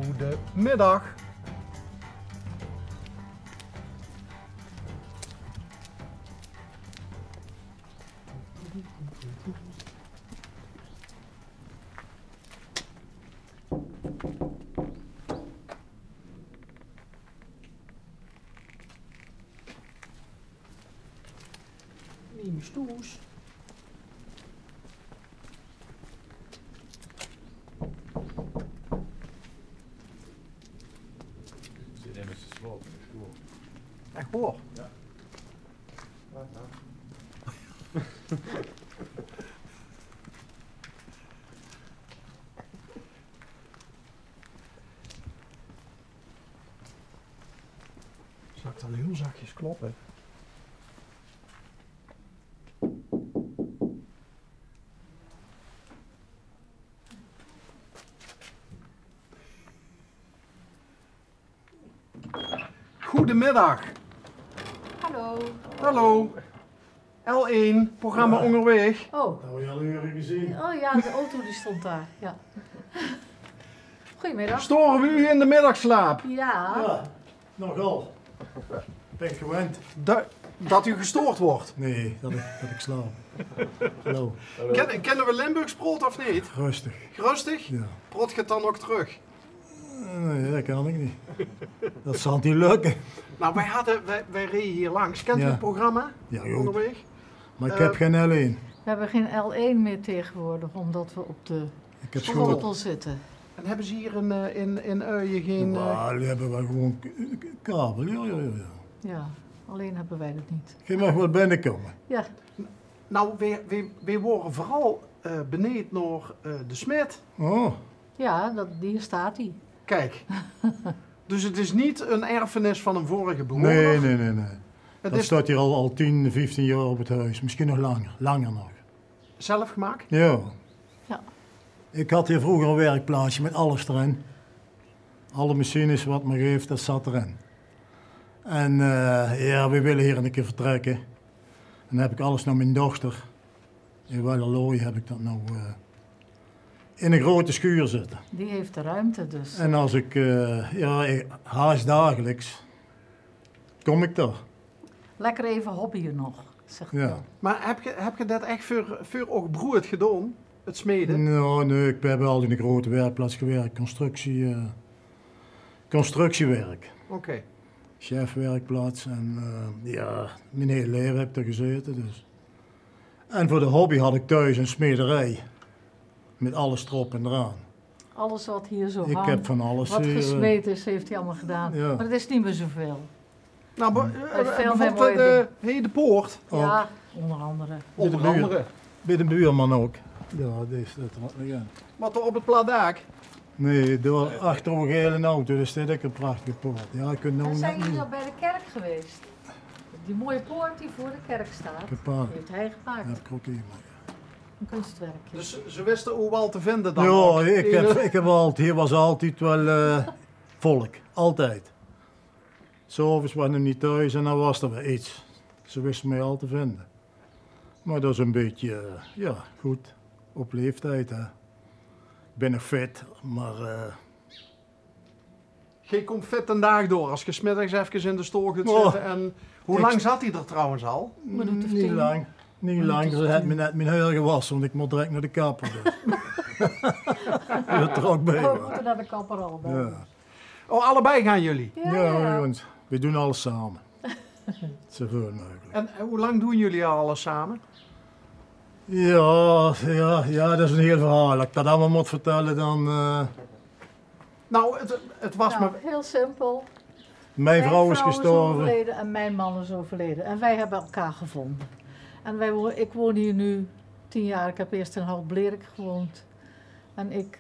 Goedemiddag. Neem stoes. Zit in met z'n sloop in de stoel. Echt hoor. Ja. Zal ik dan heel zachtjes kloppen? Goedemiddag. Hallo. Hallo. L1, programma onderweg. Oh. Nou, je al uren gezien. Oh ja, de auto die stond daar. Ja. Goedemiddag. Storen we u in de middagslaap? Ja. Ja, nogal. Ben ik gewend. Dat u gestoord wordt. Nee, dat ik slaap. Hallo. Kennen we Limburgsproot of niet? Rustig. Rustig? Ja. Prot gaat dan ook terug. Nee, dat kan ik niet. Dat zal niet lukken. Nou, wij reden hier langs. Kent u Ja. het programma? Ja, goed. Onderweg? Maar ik heb geen L1. We hebben geen L1 meer tegenwoordig, omdat we op de Ik heb schotel zitten. En hebben ze hier in Uijen geen... Maar die hebben we gewoon kabel. Ja. Ja, alleen hebben wij dat niet. Je mag wel binnenkomen. Ja. Nou, wij worden vooral beneden naar de Smet. Oh, Ja, hier staat hij. Kijk. Dus het is niet een erfenis van een vorige bewoner. nee. Het Dat is staat hier al 10, 15 jaar op het huis. Misschien nog langer. Langer nog. zelf gemaakt. Ja. Ja. Ik had hier vroeger een werkplaatsje met alles erin. Alle machines wat me geeft, dat zat erin. En ja, we willen hier een keer vertrekken. En dan heb ik alles naar mijn dochter. In Wellerlooy heb ik dat nou in een grote schuur zitten. Die heeft de ruimte dus. En als ik, haast dagelijks, kom ik daar. Lekker even hobbyen nog, zegt Ja. hij. Maar heb je dat echt voor ook broerd gedaan? Het smeden? Nou, nee, ik heb altijd in een grote werkplaats gewerkt. Constructiewerk. Oké. Chefwerkplaats en ja, mijn hele leven heb ik daar gezeten. Dus. En voor de hobby had ik thuis een smederij. Met alles erop en eraan. Alles wat hier zo Ik hangt, heb van alles wat hier, gesmeed is, heeft hij allemaal gedaan. ja. Maar het is niet meer zoveel. Nou, veel bijvoorbeeld meer de Poort. Ook. Ja, onder andere. Bij de Onder buur. andere. Bij de buurman ook. Ja, deze dat er wat nog aan. Wat er op het platdak. Nee, door achter een gele auto, dus dit is een prachtige poort. Ja, ik kunt nou We zijn net hier niet. al bij de kerk geweest. Die mooie poort die voor de kerk staat, Gepaard. die heeft hij gemaakt. Heb ik ook hier. Een kunstwerkje. Dus ze wisten hoe wel te vinden dan. Ja, ook. ik heb altijd, hier was altijd wel volk. Altijd. S'avonds waren we niet thuis en dan was er weer iets. Ze wisten mij al te vinden. Maar dat is een beetje, ja, goed. Op leeftijd, hè. Ik ben nog fit, maar Geen komt vet een dag door als je 's middags even in de stoel gaat Oh. zitten. En hoe Ik- lang zat hij er trouwens al? Minuut of niet 10. lang. Niet Minuut lang, of ze heeft 10. me net mijn haar gewassen, want ik moet direct naar de kapper. Dus. Dat er ook bij Oh, we was. moeten naar de kapper al bij. Ja. Oh, allebei gaan jullie. Ja, jongens, we doen alles samen. Zoveel mogelijk. En hoe lang doen jullie al alles samen? Ja, dat is een heel verhaal. Als ik dat allemaal moet vertellen, dan... Nou, het was Nou, me... heel simpel. Mijn vrouw is gestorven. overleden en mijn man is overleden. En wij hebben elkaar gevonden. En ik woon hier nu 10 jaar. Ik heb eerst in Hout-Blerik gewoond. En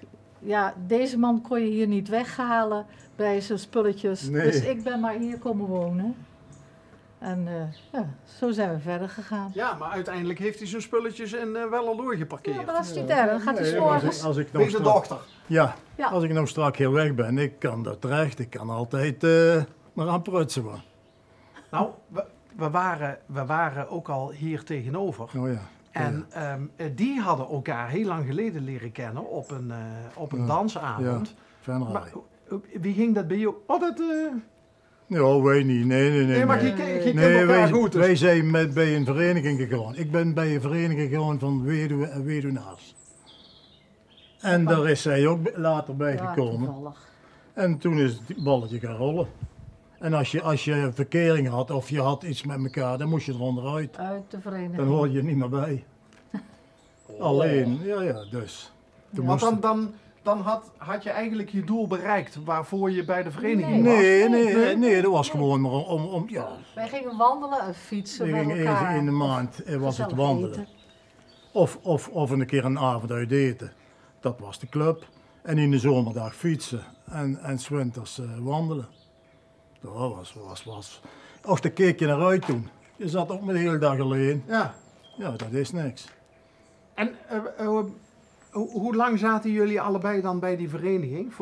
deze man kon je hier niet weghalen bij zijn spulletjes. Nee. Dus ik ben maar hier komen wonen. En zo zijn we verder gegaan. Ja, maar uiteindelijk heeft hij zijn spulletjes in Wellerlooy Ja, geparkeerd. maar dat is niet erg. Dan gaat hij Nee, s'morgens. als ik nou Bij de straks, dochter. ja, Ja. als ik nou straks hier weg ben, ik kan daar terecht. Ik kan altijd maar aan prutsen. Hoor. Nou, we waren ook al hier tegenover. Oh ja. En die hadden elkaar heel lang geleden leren kennen op een Ja. dansavond. Venray. Maar Wie ging dat bij jou? Oh, dat... Ja, wij niet. Nee. Nee, maar je kent elkaar wij, goed. Dus. wij zijn bij een vereniging gegaan. Ik ben bij een vereniging gegaan van weduwe en weduwnaars. En daar is zij ook later bij Ja, gekomen. toevallig. En toen is het balletje gaan rollen. En als je verkering had of je had iets met elkaar, dan moest je er onderuit. Uit de vereniging. Dan hoor je er niet meer bij. Alleen, ja, dus. Toen Want moest- dan had je eigenlijk je doel bereikt waarvoor je bij de vereniging was. Nee, dat was gewoon maar om ja. Wij gingen wandelen en fietsen We met gingen elkaar. eens in de maand was het Gezellig wandelen. eten. Of een keer een avond uit eten. Dat was de club. En in de zomerdag fietsen. En 's winters wandelen. Dat was. Och, daar keek je naar uit toen. Je zat ook met de hele dag alleen. Ja. Ja, dat is niks. En hoe lang zaten jullie allebei dan bij die vereniging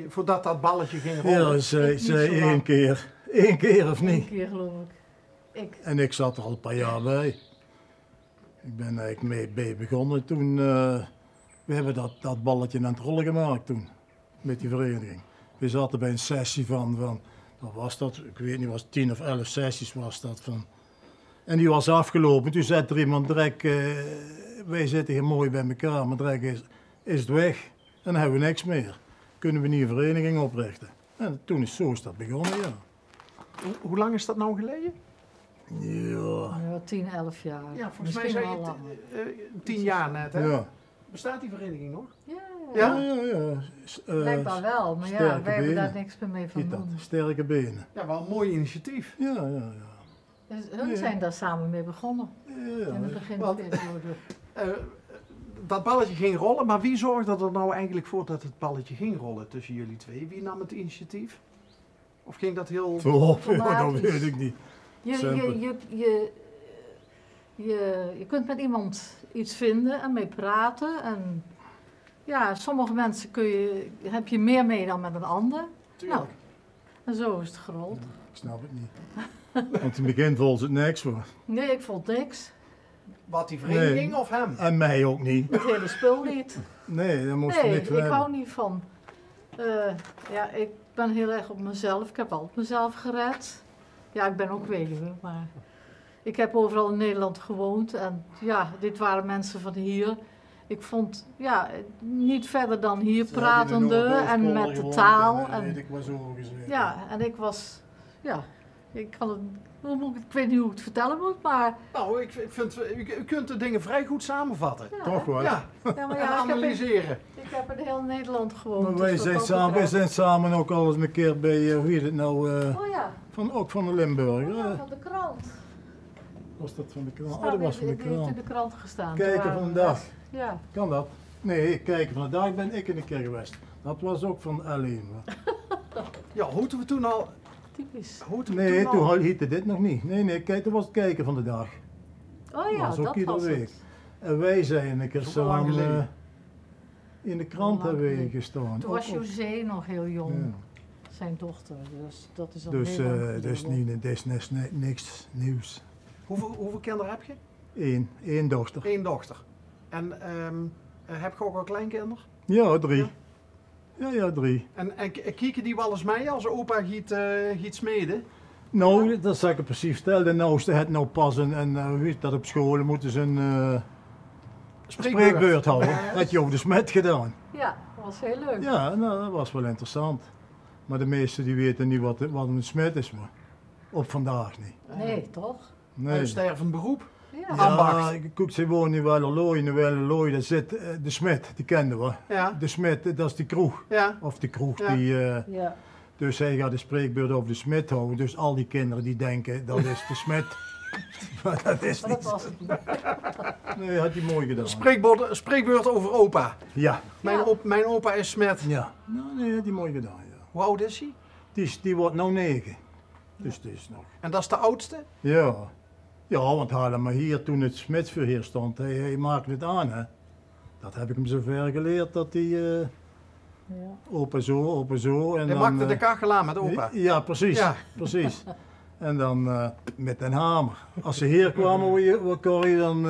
voordat dat balletje ging rollen? Ja, ze niet zo lang. één keer. Eén keer of Eén niet? keer geloof ik. En ik zat er al een paar jaar bij. Ik ben eigenlijk mee begonnen toen. We hebben dat balletje aan het rollen gemaakt toen. Met die vereniging. We zaten bij een sessie van wat was dat? Ik weet niet, was 10 of 11 sessies was dat van. En die was afgelopen. Toen zei er iemand direct, wij zitten hier mooi bij elkaar, maar direct is het weg. En dan hebben we niks meer. Kunnen we niet een vereniging oprichten. En toen zo is dat begonnen, ja. Hoe lang is dat nou geleden? Ja. Ja, 10, 11 jaar. Ja, volgens mij Misschien zei wel je langer. 10 jaar net, hè? Ja. Bestaat die vereniging nog? Ja, Ja? Ja. blijkbaar wel. Maar ja, sterke wij hebben daar benen. niks meer mee van Ziet dat, doen. sterke benen. Ja, wel een mooi initiatief. Ja. Dus hun Ja. zijn daar samen mee begonnen. Ja, In het begin Want- periode. Dat balletje ging rollen, maar wie zorgde er nou eigenlijk voor dat het balletje ging rollen tussen jullie twee? Wie nam het initiatief? Of ging dat heel... Dat weet ik niet. Simpel. Je kunt met iemand iets vinden en mee praten. En ja, sommige mensen heb je meer mee dan met een ander. Tuurlijk. En zo is het gerold. Ik snap het niet. Want in het begin vond ze het niks voor. Nee, ik vond niks. Wat, die vereniging of hem? En mij ook niet. Het hele spul niet. Nee, daar moest je Nee, niks ik van hebben. hou niet van. Ja, ik ben heel erg op mezelf. Ik heb altijd mezelf gered. Ja, ik ben ook weduwe, maar ik heb overal in Nederland gewoond. En ja, dit waren mensen van hier. Ik vond, ja, niet verder dan hier Ze hebben in de pratende Noordoostpolder en met de gewoond taal. en, En, weet ik was overgezweefd. ja, en ik was, ja, ik kan het, ik weet niet hoe ik het vertellen moet, maar Nou, ik vind, u kunt de dingen vrij goed samenvatten. ja, Toch wel. Ja, Ja, maar en ja, analyseren. ik heb in heel Nederland gewoond. Maar dus wij wat zijn, dat samen, wij betreft- zijn samen ook al eens een keer bij, hoe heet het nou, Oh ja, ook van de Limburger. oh, van de krant. Was dat van de krant? Staat Oh, dat was van de heeft in krant. de krant gestaan. Kijken Toen van de waren we- dag. Ja, Kan dat? Nee, kijken van de dag ben ik in een keer geweest. Dat was ook van alleen. Ja, hoeten we toen al... typisch. Hoeten we Nee, toen al... toen heette dit nog niet. Nee, kijk, dat was het kijken van de dag. Oh ja, was ook dat iedere was week. het. En wij zijn een keer Dat is ook al lang samen geleden. in de krant Lang hebben we geleden. gestaan. Toen was Ook- José nog heel jong, Ja. zijn dochter. Dus dat is al Dus heel lang het is geleden. niet, het is niks nieuws. Hoeveel kinderen heb je? Eén dochter. 1 dochter. En heb je ook al kleinkinderen? Ja, 3. Ja, 3. En kieken die wel eens mee als opa giet smeden? Nou, dat zou ik je precies vertellen. Nou is het nou pas en weet dat op school moeten ze een spreekbeurt houden. Had je over de smet gedaan. Ja, dat was heel leuk. Ja, nou, dat was wel interessant. Maar de meesten die weten niet wat een smet is, maar op vandaag niet. Nee, toch? Nee. Een stervend beroep. Ja. ambacht. Kijk, ze wonen in Wellerlooy, daar zit de smet, die kenden we. Ja, De smet, dat is die kroeg. ja. Of die kroeg, Ja. Ja. dus hij gaat de spreekbeurt over de smet houden. Dus al die kinderen die denken, dat is de smet. Maar dat is Maar dat niet was zo. het niet. Nee, had hij mooi gedaan. Spreekbeurt over opa. Ja, Ja. Mijn opa is smet. ja. Nou, nee, had hij mooi gedaan, ja. Hoe oud is hij? Die wordt nou 9. Dus het is nog. En dat is de oudste? Ja. Ja, want haal hem maar hier toen het smetsvuur hier stond. Hij maakte het aan, hè. Dat heb ik hem zover geleerd dat hij Ja. open zo. En Hij dan, maakte de kachel aan met opa. Ja, precies. Ja. Precies. En dan met een hamer. Als ze hier kwamen, wat Corrie, dan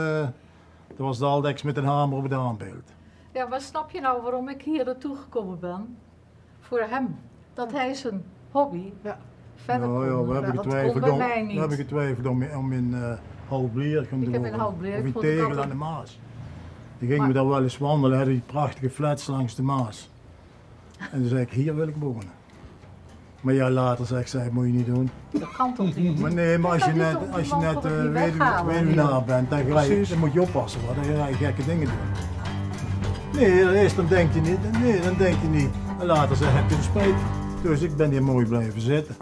was de Aldex met een hamer op het aanbeeld. Ja, maar snap je nou waarom ik hier naartoe gekomen ben? voor hem. Dat hij zijn hobby Ja. verder Nou ja, kon. we hebben Dat kon getwijfeld bij om, mij we niet. hebben getwijfeld om in Houtbleer te Ik heb in doen. Houtbleer, Of ik in vond het Tegel altijd- aan de Maas. Die gingen Maar- we daar wel eens wandelen, hadden die prachtige flats langs de Maas. En toen zei ik, hier wil ik wonen. Maar ja, later zegt zij, moet je niet doen. Dat kan toch niet? Maar nee, maar als je Dat is net, toch- als je die man net kon het niet weghalen. weduwnaar bent, dan, dan moet je oppassen, want dan ga je gekke dingen doen. Nee, eerst dan denkt hij niet, nee, dan denkt hij niet. En later zegt hij, heb je er spijt van. Dus ik ben hier mooi blijven zitten.